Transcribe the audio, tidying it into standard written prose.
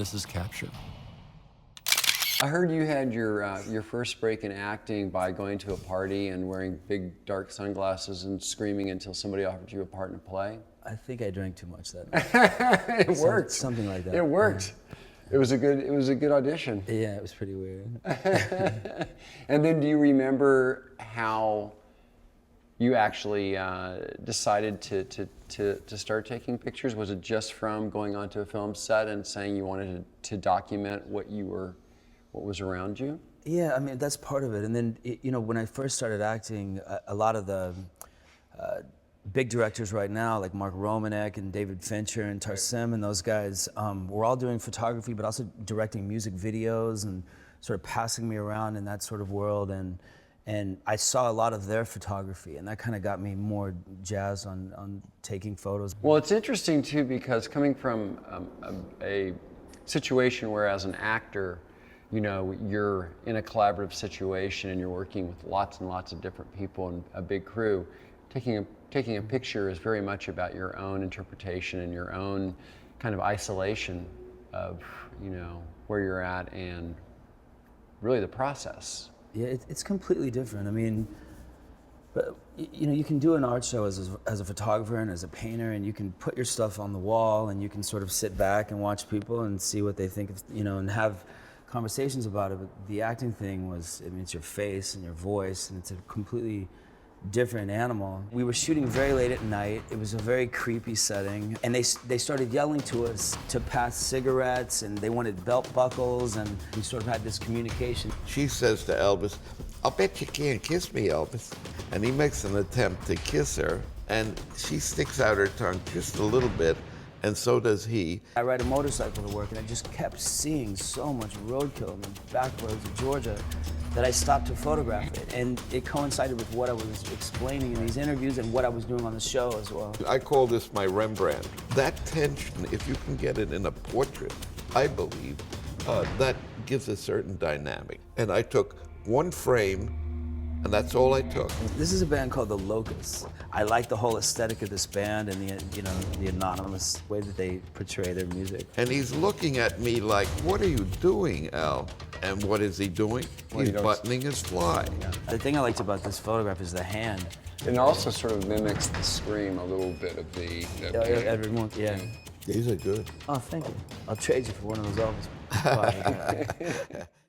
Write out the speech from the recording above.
Elvis's capture. I heard you had your first break in acting by going to a party and wearing big dark sunglasses and screaming until somebody offered you a part in a play. I think I drank too much that night. It worked. Something like that. It worked. It was a good audition. Yeah, it was pretty weird. And then do you remember how you actually decided to start taking pictures? Was it just from going onto a film set and saying you wanted to document what was around you? Yeah, I mean, that's part of it. And then, you know, when I first started acting, a lot of the big directors right now, like Marc Romanek and David Fincher and Tarsem and those guys, were all doing photography, but also directing music videos and sort of passing me around in that sort of world. And I saw a lot of their photography, and that kind of got me more jazzed on taking photos. Well, it's interesting too, because coming from a situation where as an actor, you know, you're in a collaborative situation and you're working with lots and lots of different people and a big crew, taking a picture is very much about your own interpretation and your own kind of isolation of, you know, where you're at and really the process. Yeah, it's completely different. I mean, but you know, you can do an art show as a photographer and as a painter, and you can put your stuff on the wall, and you can sort of sit back and watch people and see what they think of, you know, and have conversations about it. But the acting thing was, I mean, it's your face and your voice, and it's a completely different animal. We were shooting very late at night. It was a very creepy setting, and they started yelling to us to pass cigarettes, and they wanted belt buckles, and we sort of had this communication. She says to Elvis, "I'll bet you can't kiss me, Elvis." And he makes an attempt to kiss her, and she sticks out her tongue just a little bit, and so does he. I ride a motorcycle to work, and I just kept seeing so much roadkill in the back roads of Georgia that I stopped to photograph it. And it coincided with what I was explaining in these interviews and what I was doing on the show as well. I call this my Rembrandt. That tension, if you can get it in a portrait, I believe, that gives a certain dynamic. And I took one frame, and that's all I took. This is a band called The Locusts. I like the whole aesthetic of this band and the anonymous way that they portray their music. And he's looking at me like, "What are you doing, Al?" And what is he doing? He's buttoning his fly. Yeah. The thing I liked about this photograph is the hand. It also sort of mimics the scream a little bit of the Every month, yeah. These are good. Oh, thank you. I'll trade you for one of those Elvis.